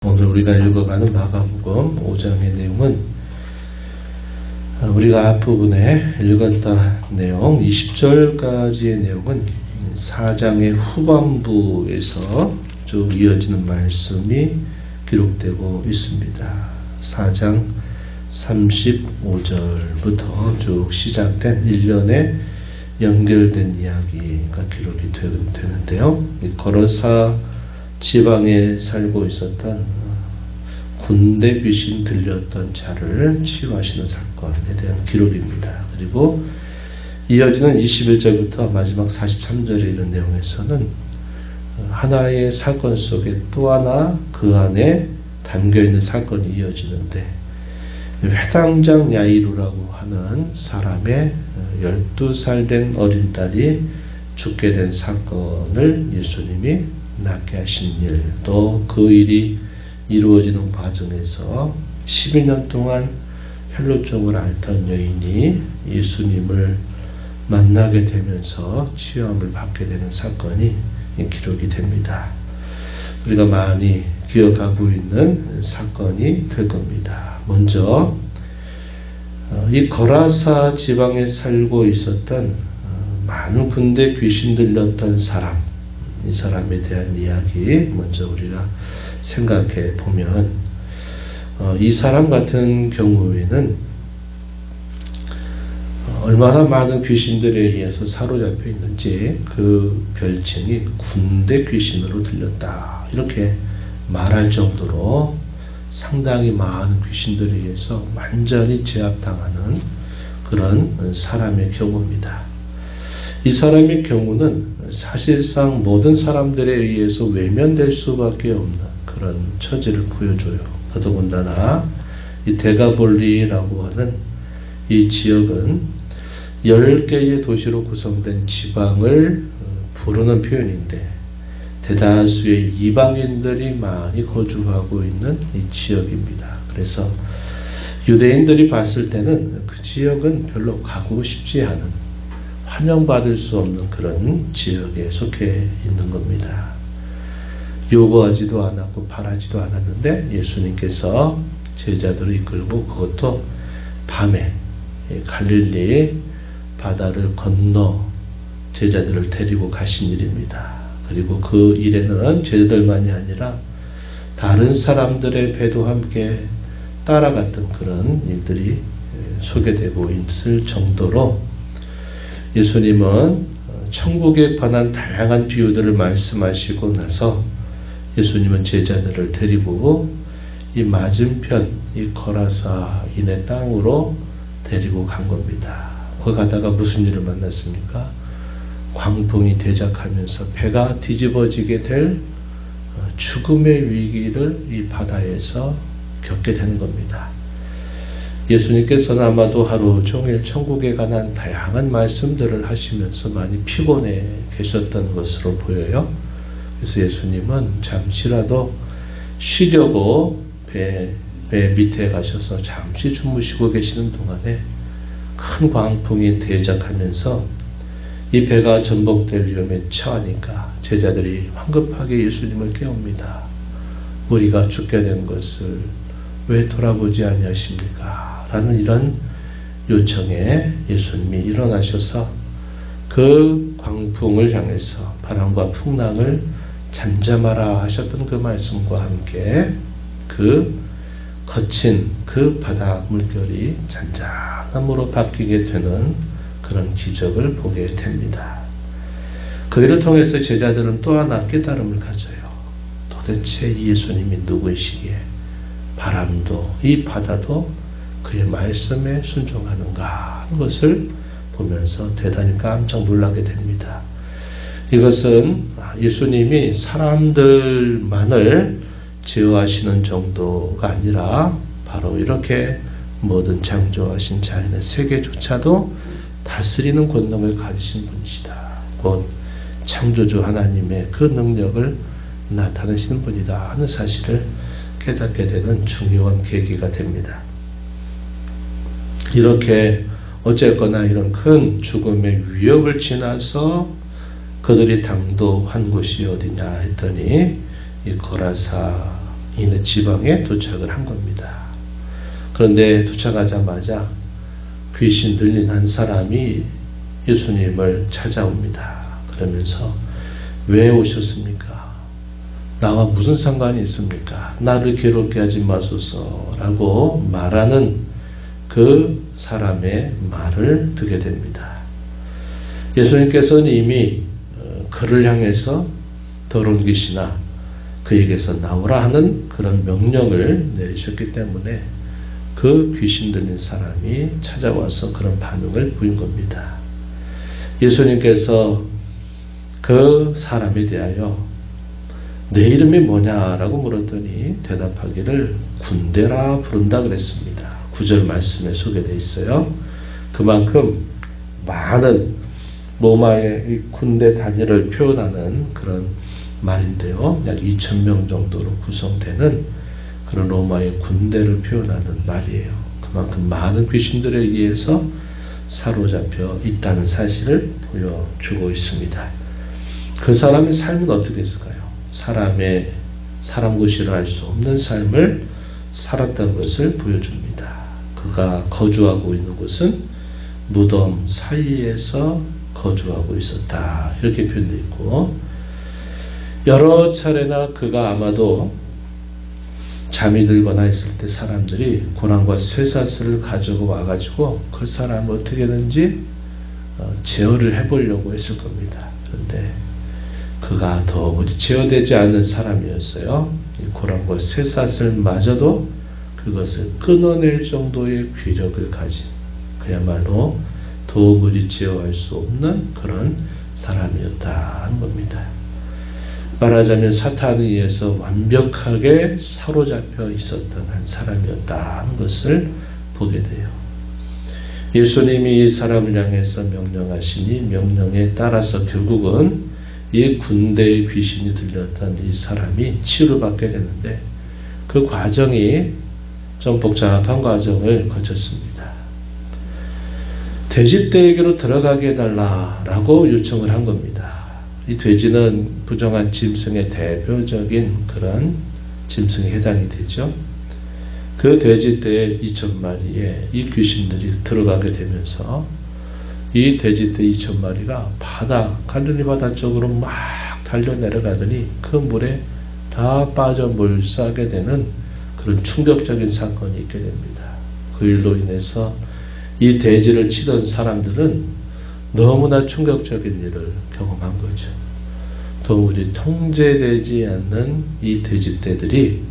오늘 우리가 읽어가는 마가복음 5장의 내용은 우리가 앞부분에 읽었던 내용 20절까지의 내용은 4장의 후반부에서 쭉 이어지는 말씀이 기록되고 있습니다. 4장 35절부터 쭉 시작된 일련의 연결된 이야기가 기록이 되는데요. 거라사 지방에 살고 있었던 군대 귀신 들렸던 자를 치유하시는 사건에 대한 기록입니다. 그리고 이어지는 21절부터 마지막 43절에 이른 내용에서는 하나의 사건 속에 또 하나 그 안에 담겨있는 사건이 이어지는데 회당장 야이루라고 하는 사람의 12살 된 어린 딸이 죽게 된 사건을 예수님이 낫게 하신 일, 또 그 일이 이루어지는 과정에서 12년 동안 혈루증을 앓던 여인이 예수님을 만나게 되면서 치유함을 받게 되는 사건이 기록이 됩니다. 우리가 많이 기억하고 있는 사건이 될 겁니다. 먼저 이 거라사 지방에 살고 있었던 많은 군대 귀신 들렸던 사람, 이 사람에 대한 이야기 먼저 우리가 생각해 보면 이 사람 같은 경우에는 얼마나 많은 귀신들에 의해서 사로잡혀 있는지 그 별칭이 군대 귀신으로 들렸다 이렇게 말할 정도로 상당히 많은 귀신들에 의해서 완전히 제압당하는 그런 사람의 경우입니다. 이 사람의 경우는 사실상 모든 사람들에 의해서 외면될 수밖에 없는 그런 처지를 보여줘요. 더더군다나 이 데가볼리라고 하는 이 지역은 10개의 도시로 구성된 지방을 부르는 표현인데 대다수의 이방인들이 많이 거주하고 있는 이 지역입니다. 그래서 유대인들이 봤을 때는 그 지역은 별로 가고 싶지 않은, 환영받을 수 없는 그런 지역에 속해 있는 겁니다. 요구하지도 않았고 바라지도 않았는데 예수님께서 제자들을 이끌고 그것도 밤에 갈릴리 바다를 건너 제자들을 데리고 가신 일입니다. 그리고 그 일에는 제자들만이 아니라 다른 사람들의 배도 함께 따라갔던 그런 일들이 소개되고 있을 정도로 예수님은 천국에 관한 다양한 비유들을 말씀하시고 나서 예수님은 제자들을 데리고 이 맞은편 이 거라사인의 땅으로 데리고 간 겁니다. 거기 가다가 무슨 일을 만났습니까? 광풍이 대작하면서 배가 뒤집어지게 될 죽음의 위기를 이 바다에서 겪게 되는 겁니다. 예수님께서는 아마도 하루 종일 천국에 관한 다양한 말씀들을 하시면서 많이 피곤해 계셨던 것으로 보여요. 그래서 예수님은 잠시라도 쉬려고 배 밑에 가셔서 잠시 주무시고 계시는 동안에 큰 광풍이 대작하면서 이 배가 전복될 위험에 처하니까 제자들이 황급하게 예수님을 깨웁니다. 우리가 죽게 된 것을 왜 돌아보지 아니하십니까? 라는 이런 요청에 예수님이 일어나셔서 그 광풍을 향해서 바람과 풍랑을 잠잠하라 하셨던 그 말씀과 함께 그 거친 그 바다 물결이 잔잔함으로 바뀌게 되는 그런 기적을 보게 됩니다. 그 일을 통해서 제자들은 또 하나 깨달음을 가져요. 도대체 이 예수님이 누구이시기에 바람도 이 바다도 그의 말씀에 순종하는가 하는 것을 보면서 대단히 깜짝 놀라게 됩니다. 이것은 예수님이 사람들만을 제어하시는 정도가 아니라 바로 이렇게 모든 창조하신 자연의 세계조차도 다스리는 권능을 가지신 분이시다. 곧 창조주 하나님의 그 능력을 나타내시는 분이다 하는 사실을 깨닫게 되는 중요한 계기가 됩니다. 이렇게 어쨌거나 이런 큰 죽음의 위협을 지나서 그들이 당도한 곳이 어디냐 했더니 이 거라사 이네 지방에 도착을 한 겁니다. 그런데 도착하자마자 귀신 들린 한 사람이 예수님을 찾아옵니다. 그러면서 왜 오셨습니까? 나와 무슨 상관이 있습니까? 나를 괴롭게 하지 마소서 라고 말하는 그 사람의 말을 듣게 됩니다. 예수님께서는 이미 그를 향해서 더러운 귀신아 그에게서 나오라 하는 그런 명령을 내리셨기 때문에 그 귀신 들린 사람이 찾아와서 그런 반응을 보인 겁니다. 예수님께서 그 사람에 대하여 내 이름이 뭐냐라고 물었더니 대답하기를 군대라 부른다 그랬습니다. 9절 말씀에 소개되어 있어요. 그만큼 많은 로마의 군대 단위를 표현하는 그런 말인데요. 약 2,000명 정도로 구성되는 그런 로마의 군대를 표현하는 말이에요. 그만큼 많은 귀신들에 의해서 사로잡혀 있다는 사실을 보여주고 있습니다. 그 사람의 삶은 어떻게 했을까요? 사람 것이라 할 수 없는 삶을 살았다는 것을 보여줍니다. 그가 거주하고 있는 곳은 무덤 사이에서 거주하고 있었다. 이렇게 표현되어 있고 여러 차례나 그가 아마도 잠이 들거나 했을 때 사람들이 고랑과 쇠사슬을 가지고 와가지고 그 사람을 어떻게든지 제어를 해보려고 했을 겁니다. 그런데 그가 도무지 제어되지 않는 사람이었어요. 이 고랑과 쇠사슬마저도 그것을 끊어낼 정도의 귀력을 가진 그야말로 도무지 제어할 수 없는 그런 사람이었다는 겁니다. 말하자면 사탄에 의해서 완벽하게 사로잡혀 있었던 한 사람이었다는 것을 보게 돼요. 예수님이 이 사람을 향해서 명령하시니 명령에 따라서 결국은 이 군대의 귀신이 들렸던 이 사람이 치유받게 되는데 그 과정이 좀 복잡한 과정을 거쳤습니다. 돼지떼에게로 들어가게 해달라라고 요청을 한 겁니다. 이 돼지는 부정한 짐승의 대표적인 그런 짐승에 해당이 되죠. 그 돼지떼 2,000마리에 이 귀신들이 들어가게 되면서 이 돼지떼 2,000마리가 갈릴리 바다 쪽으로 막 달려 내려가더니 그 물에 다 빠져 몰싸게 되는 그런 충격적인 사건이 있게 됩니다. 그 일로 인해서 이 돼지를 치던 사람들은 너무나 충격적인 일을 경험한 거죠. 도무지 통제되지 않는 이 돼지떼들이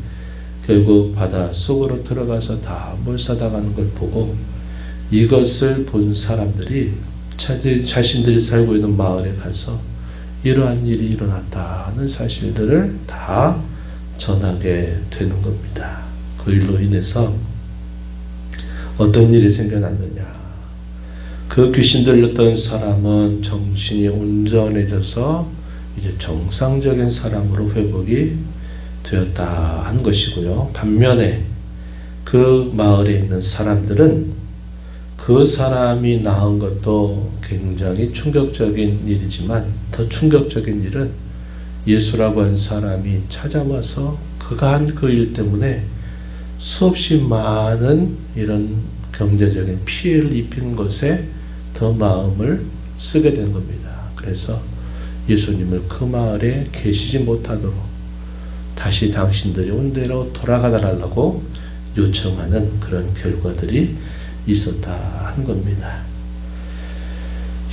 결국 바다 속으로 들어가서 다 몰사당하는 걸 보고 이것을 본 사람들이 자신들이 살고 있는 마을에 가서 이러한 일이 일어났다는 사실들을 다 전하게 되는 겁니다. 그 일로 인해서 어떤 일이 생겨났느냐. 그 귀신 들렸던 사람은 정신이 온전해져서 이제 정상적인 사람으로 회복이 되었다 하는 것이고요. 반면에 그 마을에 있는 사람들은 그 사람이 낳은 것도 굉장히 충격적인 일이지만 더 충격적인 일은 예수라고 한 사람이 찾아와서 그가 한 그 일 때문에 수없이 많은 이런 경제적인 피해를 입히는 것에 더 마음을 쓰게 된 겁니다. 그래서 예수님을 그 마을에 계시지 못하도록 다시 당신들이 온 대로 돌아가 달라고 요청하는 그런 결과들이 있었다 하는 겁니다.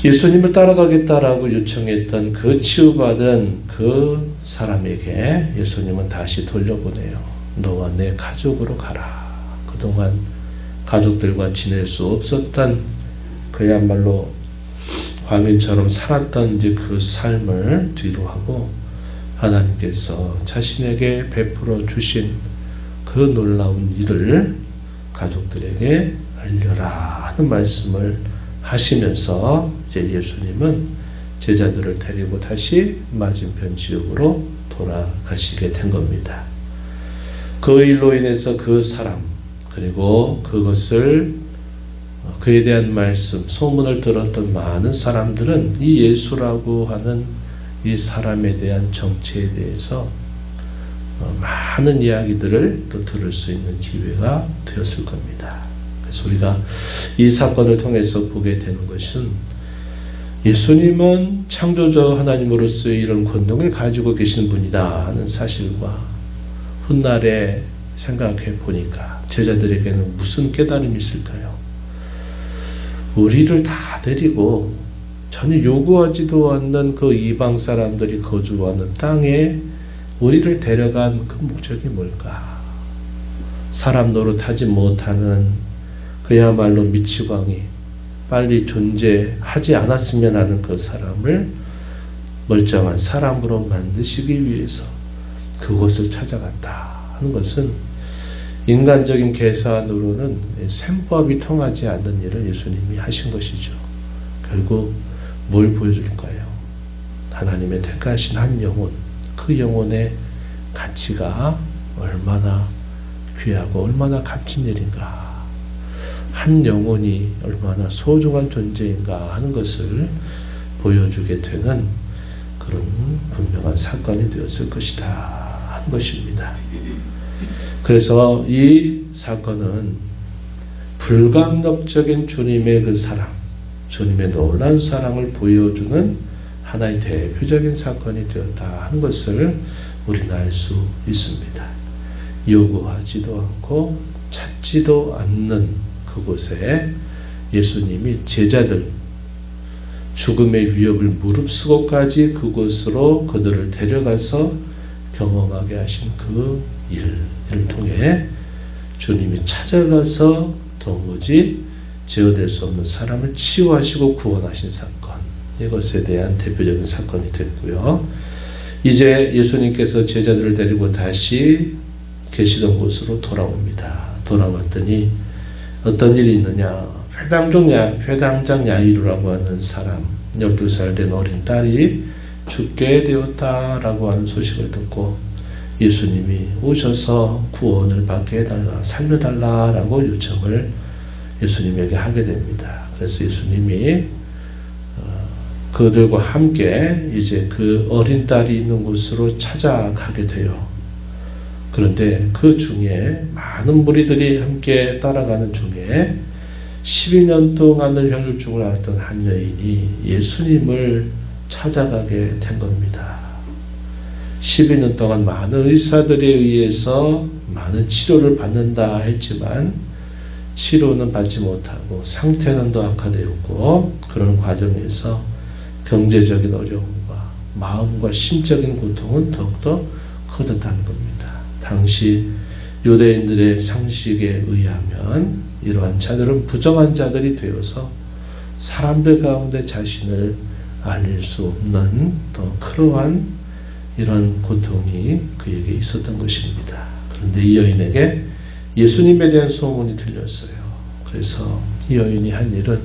예수님을 따라가겠다라고 요청했던 그 치유받은 그 사람에게 예수님은 다시 돌려보내요. 너와 내 가족으로 가라. 그동안 가족들과 지낼 수 없었던 그야말로 광인처럼 살았던 이제 그 삶을 뒤로 하고 하나님께서 자신에게 베풀어 주신 그 놀라운 일을 가족들에게 알려라 하는 말씀을 하시면서 이제 예수님은 제자들을 데리고 다시 맞은편 지역으로 돌아가시게 된 겁니다. 그 일로 인해서 그 사람 그리고 그에 대한 말씀, 소문을 들었던 많은 사람들은 이 예수라고 하는 이 사람에 대한 정체에 대해서 많은 이야기들을 또 들을 수 있는 기회가 되었을 겁니다. 그래서 우리가 이 사건을 통해서 보게 되는 것은 예수님은 창조자 하나님으로서의 이런 권능을 가지고 계신 분이다 하는 사실과 훗날에 생각해 보니까 제자들에게는 무슨 깨달음이 있을까요? 우리를 다 데리고 전혀 요구하지도 않는 그 이방 사람들이 거주하는 땅에 우리를 데려간 그 목적이 뭘까? 사람 노릇하지 못하는 그야말로 미치광이 빨리 존재하지 않았으면 하는 그 사람을 멀쩡한 사람으로 만드시기 위해서 그곳을 찾아갔다 하는 것은 인간적인 계산으로는 셈법이 통하지 않는 일을 예수님이 하신 것이죠. 결국 뭘 보여줄까요? 하나님의 택하신 한 영혼, 그 영혼의 가치가 얼마나 귀하고 얼마나 값진 일인가, 한 영혼이 얼마나 소중한 존재인가 하는 것을 보여주게 되는 그런 분명한 사건이 되었을 것이다 하는 것입니다. 그래서 이 사건은 불강력적인 주님의 그 사랑, 주님의 놀라운 사랑을 보여주는 하나의 대표적인 사건이 되었다 하는 것을 우리는 알 수 있습니다. 요구하지도 않고 찾지도 않는 그곳에 예수님이 제자들, 죽음의 위협을 무릅쓰고까지 그곳으로 그들을 데려가서 경험하게 하신 그 일을 통해 주님이 찾아가서 도무지 제어될 수 없는 사람을 치유하시고 구원하신 사건, 이것에 대한 대표적인 사건이 됐고요. 이제 예수님께서 제자들을 데리고 다시 계시던 곳으로 돌아옵니다. 돌아왔더니 어떤 일이 있느냐? 회당장 야이루라고 하는 사람, 12살 된 어린 딸이 죽게 되었다라고 하는 소식을 듣고 예수님이 오셔서 구원을 받게 해달라, 살려달라라고 요청을 예수님에게 하게 됩니다. 그래서 예수님이 그들과 함께 이제 그 어린 딸이 있는 곳으로 찾아가게 돼요. 그런데 그 중에 많은 무리들이 함께 따라가는 중에 12년 동안을 혈루증을 앓던 한 여인이 예수님을 찾아가게 된 겁니다. 12년 동안 많은 의사들에 의해서 많은 치료를 받는다 했지만 치료는 받지 못하고 상태는 더 악화되었고, 그런 과정에서 경제적인 어려움과 마음과 심적인 고통은 더욱더 커졌다는 겁니다. 당시 유대인들의 상식에 의하면 이러한 자들은 부정한 자들이 되어서 사람들 가운데 자신을 알릴 수 없는 더 그러한 이런 고통이 그에게 있었던 것입니다. 그런데 이 여인에게 예수님에 대한 소문이 들렸어요. 그래서 이 여인이 한 일은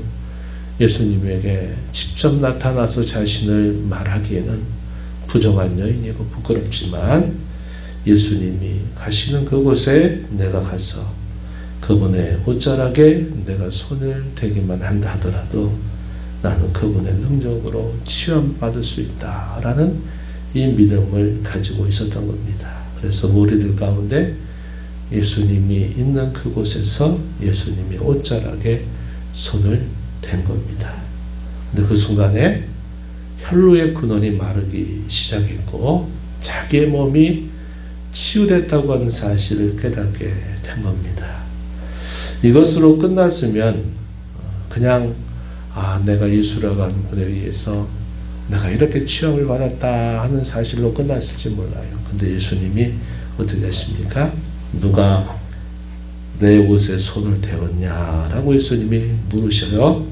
예수님에게 직접 나타나서 자신을 말하기에는 부정한 여인이고 부끄럽지만 예수님이 가시는 그곳에 내가 가서 그분의 옷자락에 내가 손을 대기만 한다 하더라도 나는 그분의 능력으로 치유받을 수 있다라는 이 믿음을 가지고 있었던 겁니다. 그래서 무리들 가운데 예수님이 있는 그곳에서 예수님이 옷자락에 손을 댄 겁니다. 근데 그 순간에 혈루의 근원이 마르기 시작했고 자기의 몸이 치유됐다고 하는 사실을 깨닫게 된 겁니다. 이것으로 끝났으면 그냥 내가 예수라고 하는 분에 의해서 내가 이렇게 치유를 받았다 하는 사실로 끝났을지 몰라요. 근데 예수님이 어떻게 하십니까? 누가 내 옷에 손을 대었냐라고 예수님이 물으셔요.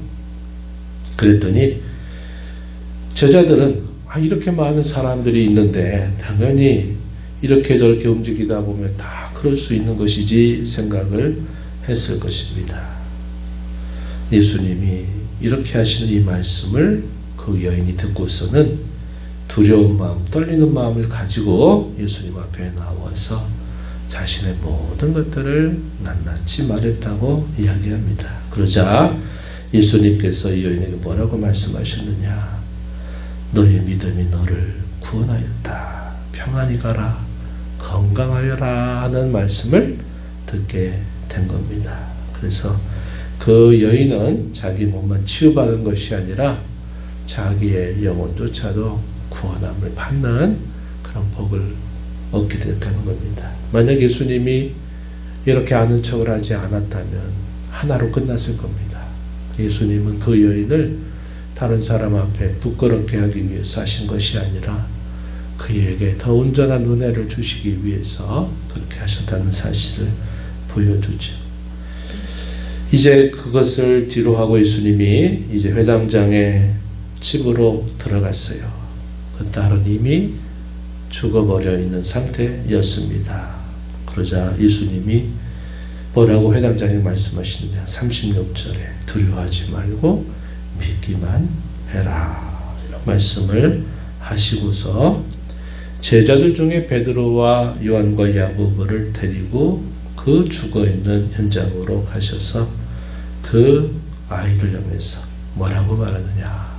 그랬더니 제자들은 이렇게 많은 사람들이 있는데 당연히 이렇게 저렇게 움직이다 보면 다 그럴 수 있는 것이지 생각을 했을 것입니다. 예수님이 이렇게 하시는 이 말씀을 그 여인이 듣고서는 두려운 마음, 떨리는 마음을 가지고 예수님 앞에 나와서 자신의 모든 것들을 낱낱이 말했다고 이야기합니다. 그러자 예수님께서 이 여인에게 뭐라고 말씀하셨느냐? 너의 믿음이 너를 구원하였다. 평안히 가라. 건강하여라 하는 말씀을 듣게 된 겁니다. 그래서 그 여인은 자기 몸만 치유받은 것이 아니라 자기의 영혼조차도 구원함을 받는 그런 복을 얻게 됐다는 겁니다. 만약 예수님이 이렇게 아는 척을 하지 않았다면 하나로 끝났을 겁니다. 예수님은 그 여인을 다른 사람 앞에 부끄럽게 하기 위해서 하신 것이 아니라 그에게 더 온전한 은혜를 주시기 위해서 그렇게 하셨다는 사실을 보여주죠. 이제 그것을 뒤로 하고 예수님이 이제 회당장의 집으로 들어갔어요. 그 딸은 이미 죽어버려 있는 상태였습니다. 그러자 예수님이 뭐라고 회당장에 말씀하시느냐, 36절에 두려워하지 말고 믿기만 해라 이런 말씀을 하시고서 제자들 중에 베드로와 요한과 야고보를 데리고 그 죽어있는 현장으로 가셔서 그 아이를 향해서 뭐라고 말하느냐,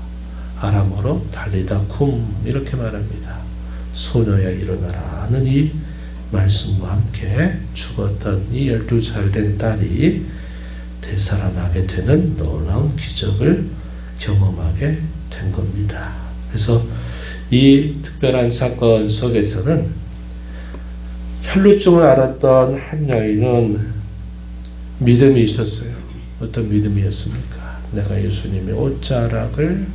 아람어로 달리다 쿰 이렇게 말합니다. 소녀야 일어나라 하는 이 말씀과 함께 죽었던 이 12살 된 딸이 되살아나게 되는 놀라운 기적을 경험하게 된 겁니다. 그래서 이 특별한 사건 속에서는 혈루증을 앓았던 한 여인은 믿음이 있었어요. 어떤 믿음이었습니까? 내가 예수님의 옷자락을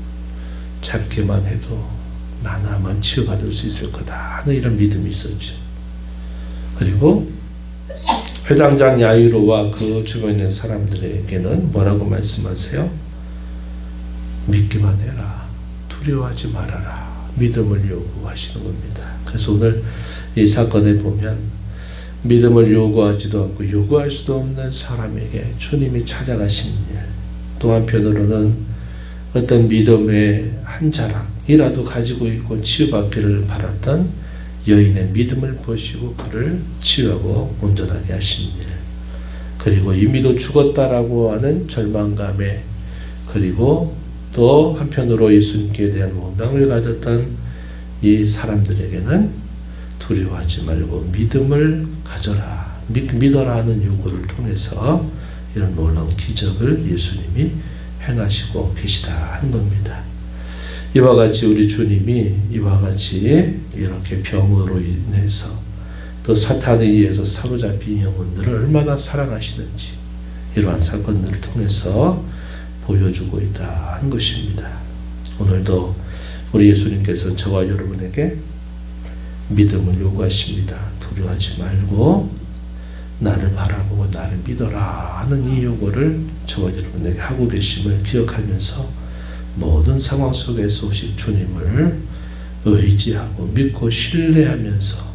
잡기만 해도 나는 아마 치유받을 수 있을 거다 하는 이런 믿음이 있었죠. 그리고 회당장 야이로와 그 주변에 있는 사람들에게는 뭐라고 말씀하세요? 믿기만 해라. 두려워하지 말아라. 믿음을 요구하시는 겁니다. 그래서 오늘 이 사건에 보면 믿음을 요구하지도 않고 요구할 수도 없는 사람에게 주님이 찾아가신 일, 또 한편으로는 어떤 믿음의 한 자락이라도 가지고 있고 치유받기를 바랐던 여인의 믿음을 보시고 그를 치유하고 온전하게 하신 일, 그리고 이미도 죽었다라고 하는 절망감에, 그리고 또 한편으로 예수님께 대한 원망을 가졌던 이 사람들에게는 두려워하지 말고 믿음을 가져라, 믿어라 하는 요구를 통해서 이런 놀라운 기적을 예수님이 행하시고 계시다 하는 겁니다. 이와 같이 우리 주님이 이와 같이 이렇게 병으로 인해서 또 사탄에 의해서 사로잡힌 영혼들을 얼마나 사랑하시는지 이러한 사건들을 통해서 보여주고 있다 하는 것입니다. 오늘도 우리 예수님께서 저와 여러분에게 믿음을 요구하십니다. 두려워하지 말고 나를 바라보고 나를 믿어라 하는 이 요구를 저와 여러분에게 하고 계심을 기억하면서 모든 상황 속에서 오신 주님을 의지하고 믿고 신뢰하면서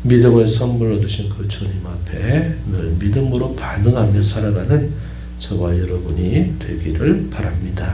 믿음을 선물로 주신 그 주님 앞에 늘 믿음으로 반응하며 살아가는 저와 여러분이 되기를 바랍니다.